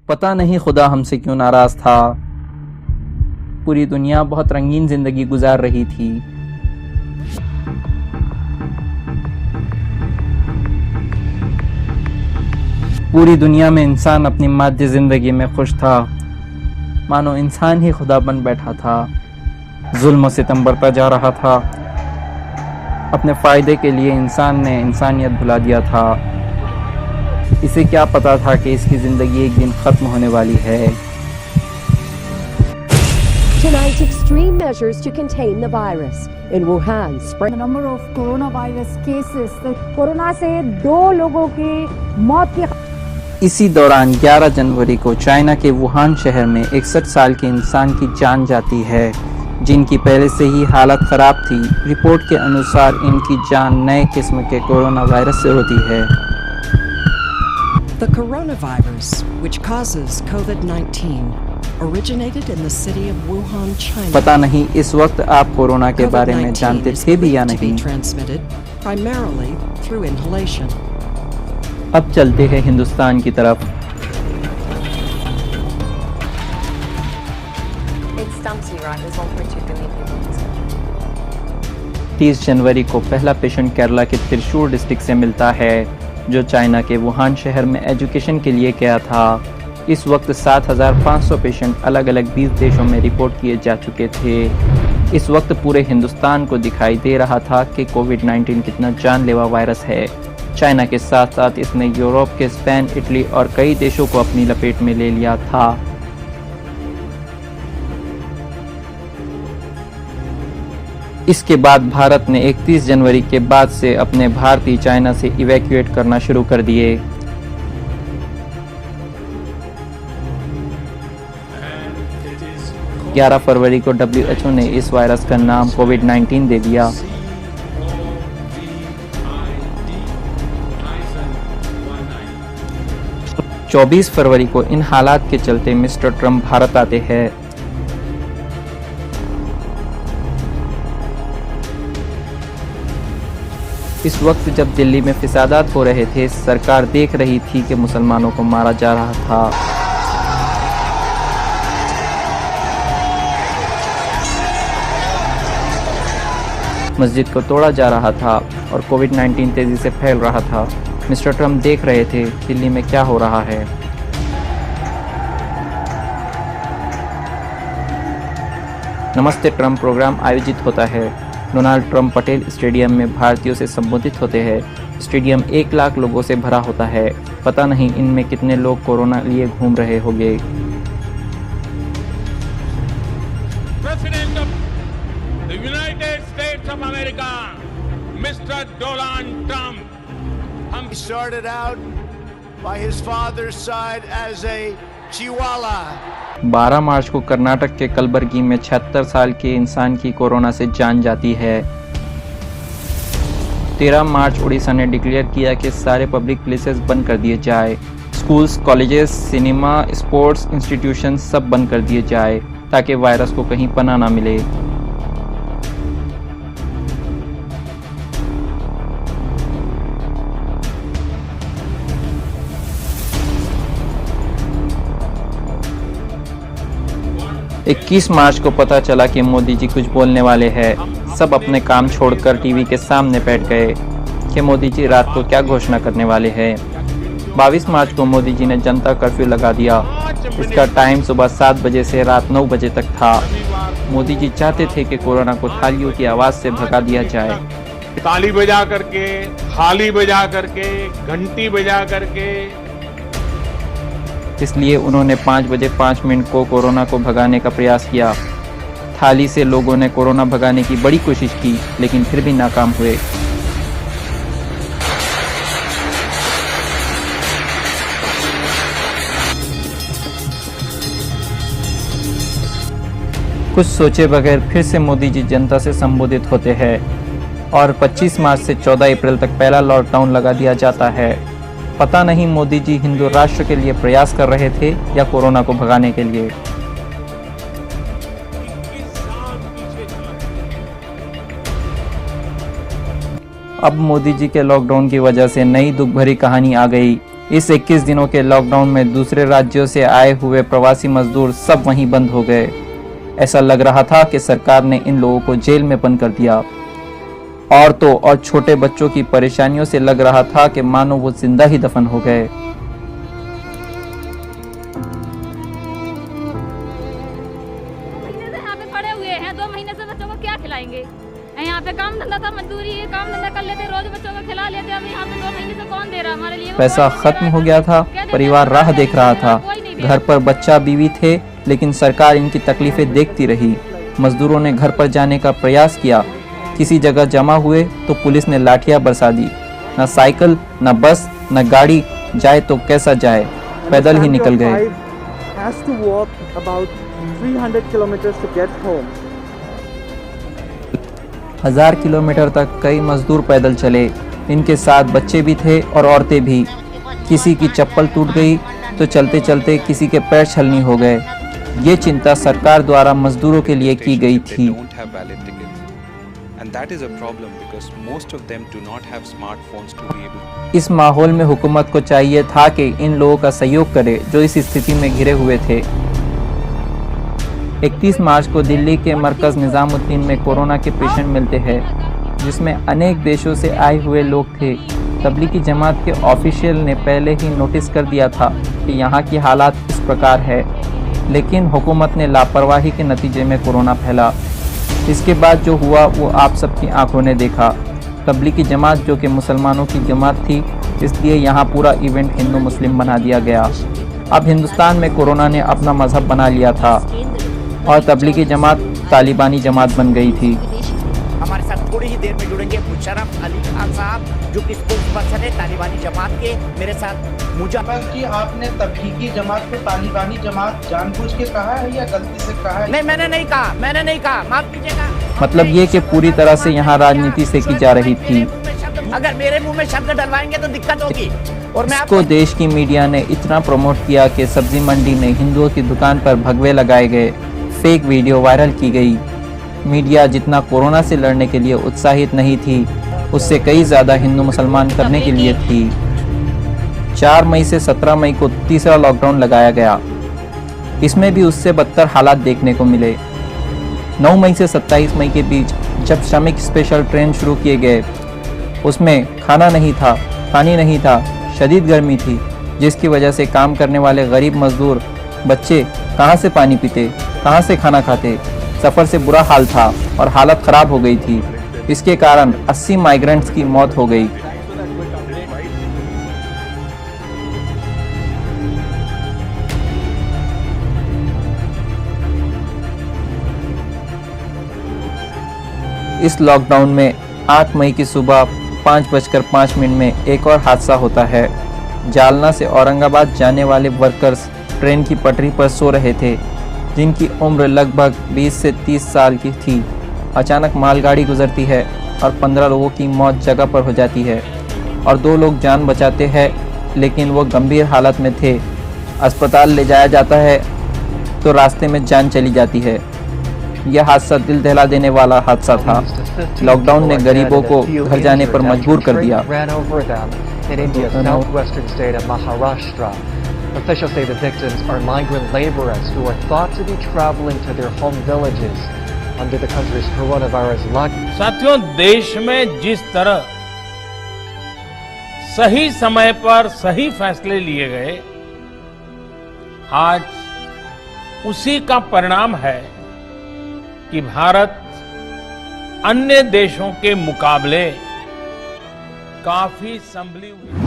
पता नहीं खुदा हमसे क्यों नाराज था। पूरी दुनिया बहुत रंगीन जिंदगी गुजार रही थी। पूरी दुनिया में इंसान अपनी मादी जिंदगी में खुश था, मानो इंसान ही खुदा बन बैठा था। जुल्म और सितम बढ़ता जा रहा था। अपने फायदे के लिए इंसान ने इंसानियत भुला दिया था। इसे क्या पता था कि इसकी जिंदगी एक दिन खत्म होने वाली है। Tonight, extreme measures to contain the virus. In Wuhan, spread the number of coronavirus cases. Corona से 2 लोगों की मौत की। इसी दौरान 11 जनवरी को चाइना के वुहान शहर में 61 साल के इंसान की जान जाती है, जिनकी पहले से ही हालत खराब थी। रिपोर्ट के अनुसार इनकी जान नए किस्म के कोरोना वायरस से होती है। The coronavirus, which causes COVID-19, originated in the city of Wuhan, China. पता नहीं इस वक्त आप कोरोना के बारे में जानते थे भी या नहीं। Transmitted primarily through inhalation. अब चलते हैं हिंदुस्तान की तरफ। It's Stumpsy, right? There's 1.2 billion people in this country. 30 जनवरी को पहला पेशेंट केरला के त्रिशूर डिस्ट्रिक्ट से मिलता है, जो चाइना के वुहान शहर में एजुकेशन के लिए गया था। इस वक्त 7,500 पेशेंट अलग अलग 20 देशों में रिपोर्ट किए जा चुके थे। इस वक्त पूरे हिंदुस्तान को दिखाई दे रहा था कि कोविड-19 कितना जानलेवा वायरस है। चाइना के साथ साथ इसने यूरोप के स्पेन, इटली और कई देशों को अपनी लपेट में ले लिया था। इसके बाद भारत ने 31 जनवरी के बाद से अपने भारतीय चाइना से इवैक्यूएट करना शुरू कर दिए। – 11 फरवरी को WHO ने इस वायरस का नाम कोविड-19 दे दिया। – 24 फरवरी को इन हालात के चलते मिस्टर ट्रंप भारत आते हैं। इस वक्त जब दिल्ली में फिसादात हो रहे थे, सरकार देख रही थी कि मुसलमानों को मारा जा रहा था। मस्जिद को तोड़ा जा रहा था और कोविड-19 तेजी से फैल रहा था। मिस्टर ट्रंप देख रहे थे दिल्ली में क्या हो रहा है। नमस्ते ट्रंप प्रोग्राम आयोजित होता है। डोनाल्ड ट्रंप पटेल स्टेडियम में भारतीयों से संबोधित होते हैं। स्टेडियम 1 लाख लोगों से भरा होता है। पता नहीं इनमें कितने लोग कोरोना लिए घूम रहे होंगे। President of the United states of America mister Donald Trump, हम started out by his father's side as a चिवाला। 12 मार्च को कर्नाटक के कलबर्गी में 76 साल के इंसान की कोरोना से जान जाती है। 13 मार्च उड़ीसा ने डिक्लेयर किया कि सारे पब्लिक प्लेसेस बंद कर दिए जाए। Schools, colleges, cinema, sports institution सब बंद कर दिए जाए ताकि वायरस को कहीं पनाह ना मिले। इक्कीस मार्च को पता चला कि मोदी जी कुछ बोलने वाले हैं। सब अपने काम छोड़कर टीवी के सामने बैठ गए कि मोदी जी रात को क्या घोषणा करने वाले हैं। 22 मार्च को मोदी जी ने जनता कर्फ्यू लगा दिया। इसका टाइम सुबह 7 बजे से रात 9 बजे तक था। मोदी जी चाहते थे कि कोरोना को थालियों की आवाज़ से भगा दिया जाए। ताली बजा करके, थाली बजा करके, घंटी बजा करके, इसलिए उन्होंने 5 बजे 5 मिनट को कोरोना को भगाने का प्रयास किया। थाली से लोगों ने कोरोना भगाने की बड़ी कोशिश की, लेकिन फिर भी नाकाम हुए। कुछ सोचे बगैर फिर से मोदी जी जनता से संबोधित होते हैं और 25 मार्च से 14 अप्रैल तक पहला लॉकडाउन लगा दिया जाता है। पता नहीं मोदी जी हिंदू राष्ट्र के लिए प्रयास कर रहे थे या कोरोना को भगाने के लिए। अब मोदी जी के लॉकडाउन की वजह से नई दुख भरी कहानी आ गई। इस 21 दिनों के लॉकडाउन में दूसरे राज्यों से आए हुए प्रवासी मजदूर सब वहीं बंद हो गए। ऐसा लग रहा था कि सरकार ने इन लोगों को जेल में बंद कर दिया। औरतों और छोटे बच्चों की परेशानियों से लग रहा था कि मानो वो जिंदा ही दफन हो गए। यहाँ पे पड़े हुए हैं, 2 महीने से बच्चों को क्या खिलाएंगे? यहाँ पे काम धंधा था, मजदूरी है, काम धंधा कर लेते, रोज बच्चों को खिला लेते। अब यहाँ पे 2 महीने से कौन दे रहा हमारे लिए? पैसा खत्म हो गया था, परिवार राह देख रहा था। घर पर बच्चा बीवी थे, लेकिन सरकार इनकी तकलीफें देखती रही। मजदूरों ने घर पर जाने का प्रयास किया, किसी जगह जमा हुए तो पुलिस ने लाठियां बरसा दी। न साइकिल, न बस, न गाड़ी, जाए तो कैसा जाए, पैदल ही निकल गए। 1000 किलोमीटर तक कई मजदूर पैदल चले। इनके साथ बच्चे भी थे और औरतें भी। किसी की चप्पल टूट गई तो चलते चलते किसी के पैर छलनी हो गए। ये चिंता सरकार द्वारा मजदूरों के लिए की गई थी। इस माहौल में हुकूमत को चाहिए था कि इन लोगों का सहयोग करे जो इस स्थिति में घिरे हुए थे। 31 मार्च को दिल्ली के मरकज निजामुद्दीन में कोरोना के पेशेंट मिलते हैं, जिसमें अनेक देशों से आए हुए लोग थे। तबलीगी जमात के ऑफिशियल ने पहले ही नोटिस कर दिया था कि यहाँ की हालात इस प्रकार है, लेकिन हुकूमत ने लापरवाही के नतीजे में कोरोना फैला। इसके बाद जो हुआ वो आप सबकी आंखों ने देखा। तबलीगी जमात जो कि मुसलमानों की जमात थी, इसलिए यहाँ पूरा इवेंट हिंदू मुस्लिम बना दिया गया। अब हिंदुस्तान में कोरोना ने अपना मजहब बना लिया था और तबलीगी जमात तालिबानी जमात बन गई थी। हमारे साथ थोड़ी ही देर में जुड़ेंगे मुशर्रफ अली खान साहब, जो कि स्पोक्सपर्सन है तालिबानी जमात के। मेरे साथ मुजफ्फर जी, आपने तबलीगी जमात को तालिबानी जमात जानबूझ के कहा है या गलती से कहा है? नहीं, मैंने नहीं कहा, माफ कीजिएगा। मतलब ये कि पूरी तरह से यहाँ राजनीति से की जा रही थी। अगर मेरे मुंह में शब्द डलवाएंगे तो दिक्कत होगी। और मैं इसको देश की मीडिया ने इतना प्रमोट किया कि सब्जी मंडी में हिंदुओं की दुकान पर भगवे लगाए गए, फेक वीडियो वायरल की गई। मीडिया जितना कोरोना से लड़ने के लिए उत्साहित नहीं थी, उससे कई ज़्यादा हिंदू मुसलमान करने के लिए थी। 4 मई से 17 मई को तीसरा लॉकडाउन लगाया गया। इसमें भी उससे बदतर हालात देखने को मिले। 9 मई से 27 मई के बीच जब श्रमिक स्पेशल ट्रेन शुरू किए गए, उसमें खाना नहीं था, पानी नहीं था, शदीद गर्मी थी, जिसकी वजह से काम करने वाले गरीब मजदूर बच्चे कहाँ से पानी पीते, कहाँ से खाना खाते। सफ़र से बुरा हाल था और हालत ख़राब हो गई थी। इसके कारण 80 माइग्रेंट्स की मौत हो गई। इस लॉकडाउन में 8 मई की सुबह 5:05 में एक और हादसा होता है। जालना से औरंगाबाद जाने वाले वर्कर्स ट्रेन की पटरी पर सो रहे थे, जिनकी उम्र लगभग 20 से 30 साल की थी। अचानक मालगाड़ी गुजरती है और 15 लोगों की मौत जगह पर हो जाती है और 2 लोग जान बचाते हैं, लेकिन वो गंभीर हालत में थे। अस्पताल ले जाया जाता है तो रास्ते में जान चली जाती है। यह हादसा दिल दहला देने वाला हादसा था। लॉकडाउन ने गरीबों को घर जाने पर मजबूर कर दिया। Officials say the victims are migrant laborers who are thought to be traveling to their home villages under the country's coronavirus lockdown. साथियों, देश में जिस तरह सही समय पर सही फैसले लिए गए, आज उसी का परिणाम है कि भारत अन्य देशों के मुकाबले काफी संभली हुई